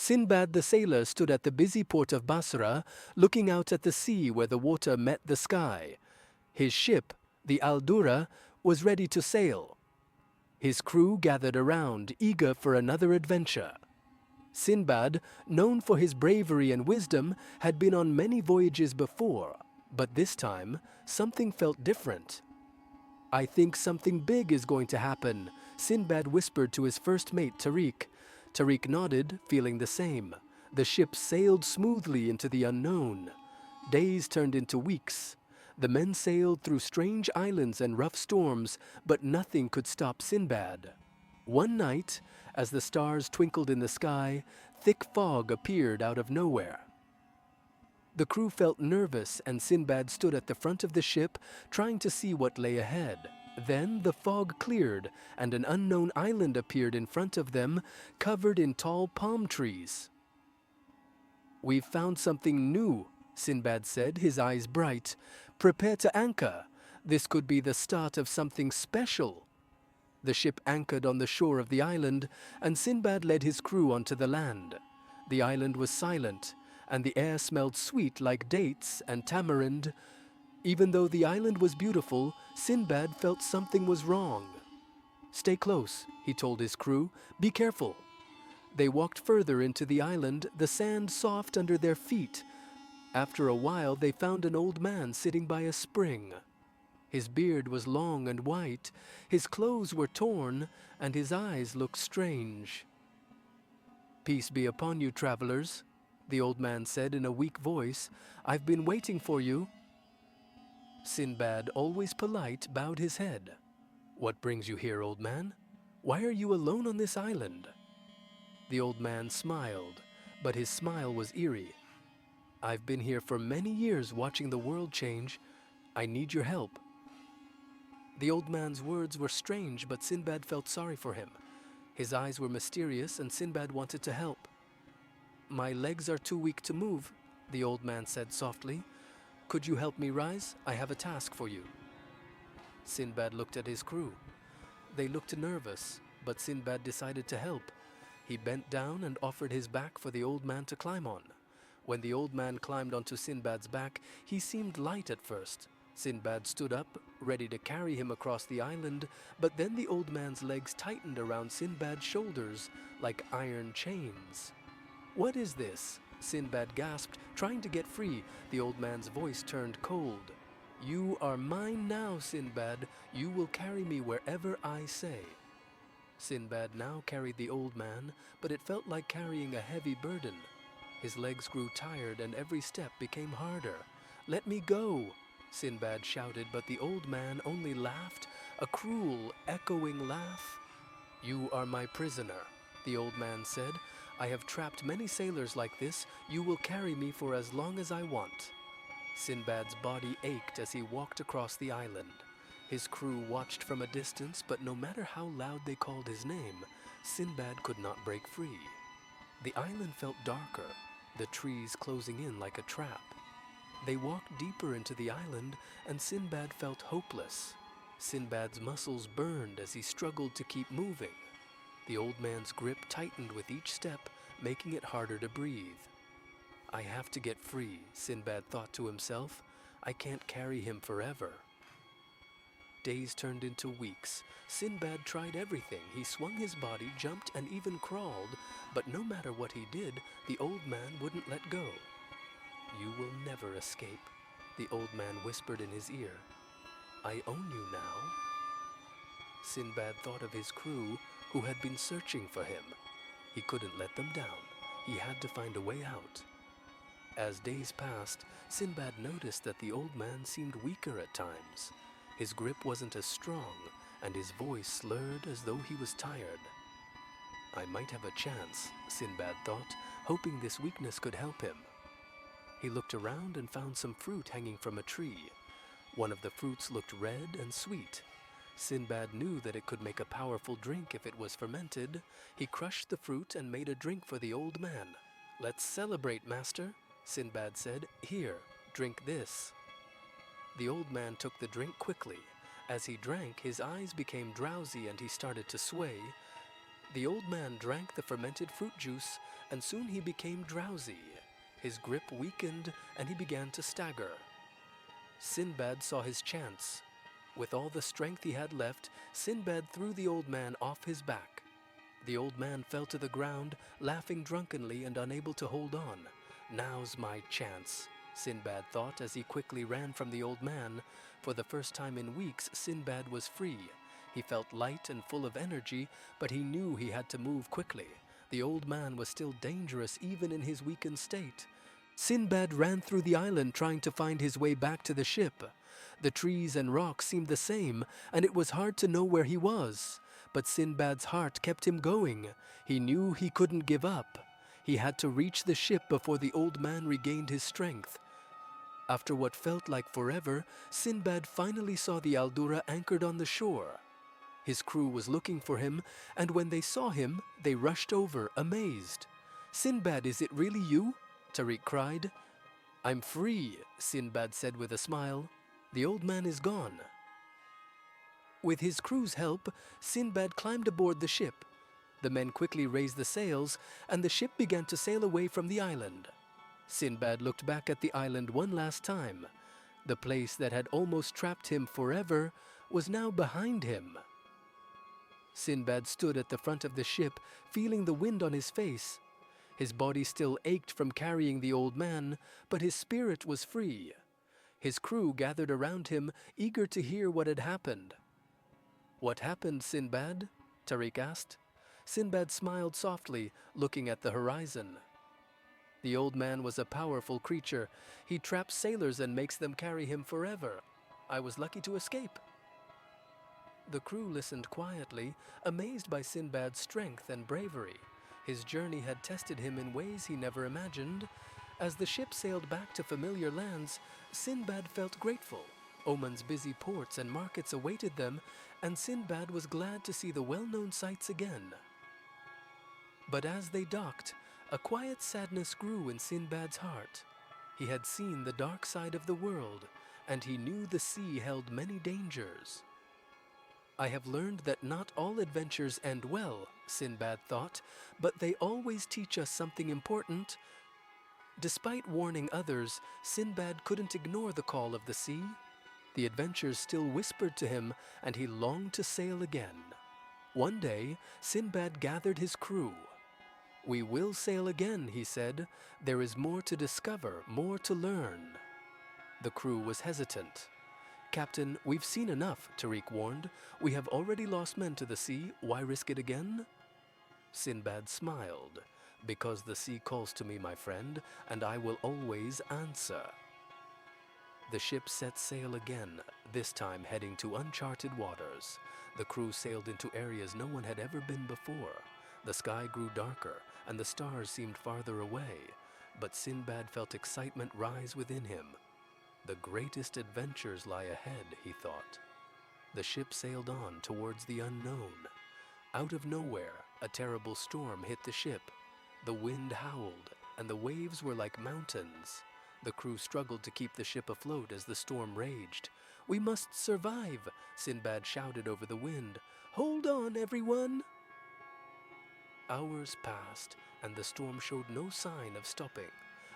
Sindbad the Sailor stood at the busy port of Basra, looking out at the sea where the water met the sky. His ship, the Al-Durra, was ready to sail. His crew gathered around, eager for another adventure. Sindbad, known for his bravery and wisdom, had been on many voyages before, but this time, something felt different. "I think something big is going to happen," Sindbad whispered to his first mate, Tariq. Tariq nodded, feeling the same. The ship sailed smoothly into the unknown. Days turned into weeks. The men sailed through strange islands and rough storms, but nothing could stop Sindbad. One night, as the stars twinkled in the sky, thick fog appeared out of nowhere. The crew felt nervous, and Sindbad stood at the front of the ship, trying to see what lay ahead. Then the fog cleared, and an unknown island appeared in front of them, covered in tall palm trees. "We've found something new," Sindbad said, his eyes bright. "Prepare to anchor. This could be the start of something special." The ship anchored on the shore of the island, and Sindbad led his crew onto the land. The island was silent, and the air smelled sweet like dates and tamarind. Even though the island was beautiful, Sindbad felt something was wrong. "Stay close," he told his crew. "Be careful." They walked further into the island, the sand soft under their feet. After a while, they found an old man sitting by a spring. His beard was long and white, his clothes were torn, and his eyes looked strange. "Peace be upon you, travelers," the old man said in a weak voice. "I've been waiting for you." Sindbad, always polite, bowed his head. "What brings you here, old man? Why are you alone on this island?" The old man smiled, but his smile was eerie. "I've been here for many years watching the world change. I need your help." The old man's words were strange, but Sindbad felt sorry for him. His eyes were mysterious, and Sindbad wanted to help. "My legs are too weak to move," the old man said softly. "Could you help me rise? I have a task for you." Sindbad looked at his crew. They looked nervous, but Sindbad decided to help. He bent down and offered his back for the old man to climb on. When the old man climbed onto Sindbad's back, he seemed light at first. Sindbad stood up, ready to carry him across the island, but then the old man's legs tightened around Sindbad's shoulders like iron chains. "What is this?" Sindbad gasped, trying to get free. The old man's voice turned cold. "You are mine now, Sindbad. You will carry me wherever I say." Sindbad now carried the old man, but it felt like carrying a heavy burden. His legs grew tired and every step became harder. "Let me go," Sindbad shouted, but the old man only laughed, a cruel, echoing laugh. "You are my prisoner," the old man said. "I have trapped many sailors like this. You will carry me for as long as I want." Sindbad's body ached as he walked across the island. His crew watched from a distance, but no matter how loud they called his name, Sindbad could not break free. The island felt darker, the trees closing in like a trap. They walked deeper into the island, and Sindbad felt hopeless. Sindbad's muscles burned as he struggled to keep moving. The old man's grip tightened with each step, making it harder to breathe. "I have to get free," Sindbad thought to himself. "I can't carry him forever." Days turned into weeks. Sindbad tried everything. He swung his body, jumped, and even crawled, but no matter what he did, the old man wouldn't let go. "You will never escape," the old man whispered in his ear. "I own you now." Sindbad thought of his crew, who had been searching for him. He couldn't let them down. He had to find a way out. As days passed, Sindbad noticed that the old man seemed weaker at times. His grip wasn't as strong, and his voice slurred as though he was tired. "I might have a chance," Sindbad thought, hoping this weakness could help him. He looked around and found some fruit hanging from a tree. One of the fruits looked red and sweet. Sindbad knew that it could make a powerful drink if it was fermented. He crushed the fruit and made a drink for the old man. "Let's celebrate, master," Sindbad said. "Here, drink this." The old man took the drink quickly. As he drank, his eyes became drowsy and he started to sway. The old man drank the fermented fruit juice, and soon he became drowsy. His grip weakened, and he began to stagger. Sindbad saw his chance. With all the strength he had left, Sindbad threw the old man off his back. The old man fell to the ground, laughing drunkenly and unable to hold on. "Now's my chance," Sindbad thought as he quickly ran from the old man. For the first time in weeks, Sindbad was free. He felt light and full of energy, but he knew he had to move quickly. The old man was still dangerous even in his weakened state. Sindbad ran through the island trying to find his way back to the ship. The trees and rocks seemed the same, and it was hard to know where he was. But Sindbad's heart kept him going. He knew he couldn't give up. He had to reach the ship before the old man regained his strength. After what felt like forever, Sindbad finally saw the Aldura anchored on the shore. His crew was looking for him, and when they saw him, they rushed over, amazed. "Sindbad, is it really you?" Tariq cried. "I'm free," Sindbad said with a smile. "The old man is gone." With his crew's help, Sindbad climbed aboard the ship. The men quickly raised the sails, and the ship began to sail away from the island. Sindbad looked back at the island one last time. The place that had almost trapped him forever was now behind him. Sindbad stood at the front of the ship, feeling the wind on his face. His body still ached from carrying the old man, but his spirit was free. His crew gathered around him, eager to hear what had happened. "What happened, Sindbad?" Tariq asked. Sindbad smiled softly, looking at the horizon. "The old man was a powerful creature. He traps sailors and makes them carry him forever. I was lucky to escape." The crew listened quietly, amazed by Sindbad's strength and bravery. His journey had tested him in ways he never imagined. As the ship sailed back to familiar lands, Sindbad felt grateful. Oman's busy ports and markets awaited them, and Sindbad was glad to see the well-known sights again. But as they docked, a quiet sadness grew in Sindbad's heart. He had seen the dark side of the world, and he knew the sea held many dangers. "I have learned that not all adventures end well," Sindbad thought, "but they always teach us something important." Despite warning others, Sindbad couldn't ignore the call of the sea. The adventures still whispered to him, and he longed to sail again. One day, Sindbad gathered his crew. "We will sail again," he said. "There is more to discover, more to learn." The crew was hesitant. "Captain, we've seen enough," Tariq warned. "We have already lost men to the sea. Why risk it again?" Sindbad smiled. "Because the sea calls to me, my friend, and I will always answer." The ship set sail again, this time heading to uncharted waters. The crew sailed into areas no one had ever been before. The sky grew darker, and the stars seemed farther away. But Sindbad felt excitement rise within him. The greatest adventures lie ahead, he thought. The ship sailed on towards the unknown. Out of nowhere, a terrible storm hit the ship. The wind howled, and the waves were like mountains. The crew struggled to keep the ship afloat as the storm raged. "We must survive," Sindbad shouted over the wind. "Hold on, everyone!" Hours passed, and the storm showed no sign of stopping.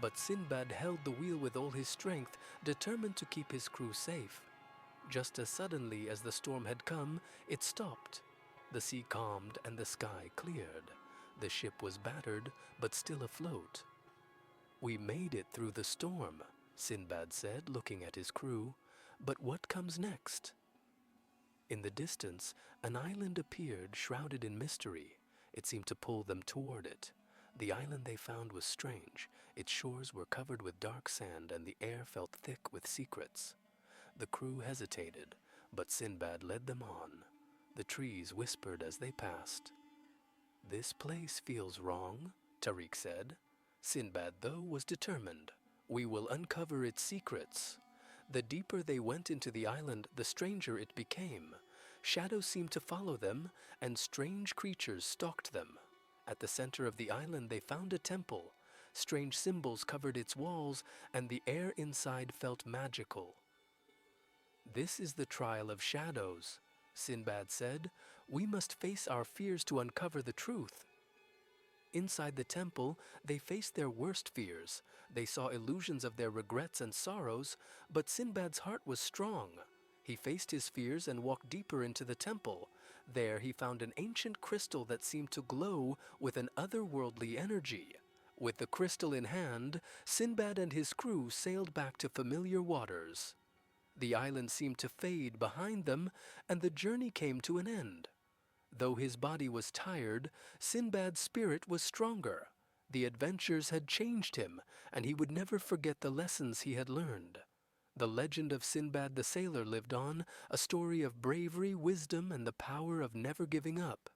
But Sindbad held the wheel with all his strength, determined to keep his crew safe. Just as suddenly as the storm had come, it stopped. The sea calmed and the sky cleared. The ship was battered, but still afloat. "We made it through the storm," Sindbad said, looking at his crew. "But what comes next?" In the distance, an island appeared, shrouded in mystery. It seemed to pull them toward it. The island they found was strange. Its shores were covered with dark sand, and the air felt thick with secrets. The crew hesitated, but Sindbad led them on. The trees whispered as they passed. "This place feels wrong," Tariq said. Sindbad, though, was determined. "We will uncover its secrets." The deeper they went into the island, the stranger it became. Shadows seemed to follow them, and strange creatures stalked them. At the center of the island they found a temple. Strange symbols covered its walls, and the air inside felt magical. "This is the trial of shadows," Sindbad said. "We must face our fears to uncover the truth." Inside the temple, they faced their worst fears. They saw illusions of their regrets and sorrows, but Sindbad's heart was strong. He faced his fears and walked deeper into the temple. There he found an ancient crystal that seemed to glow with an otherworldly energy. With the crystal in hand, Sindbad and his crew sailed back to familiar waters. The island seemed to fade behind them, and the journey came to an end. Though his body was tired, Sindbad's spirit was stronger. The adventures had changed him, and he would never forget the lessons he had learned. The legend of Sindbad the Sailor lived on, a story of bravery, wisdom, and the power of never giving up.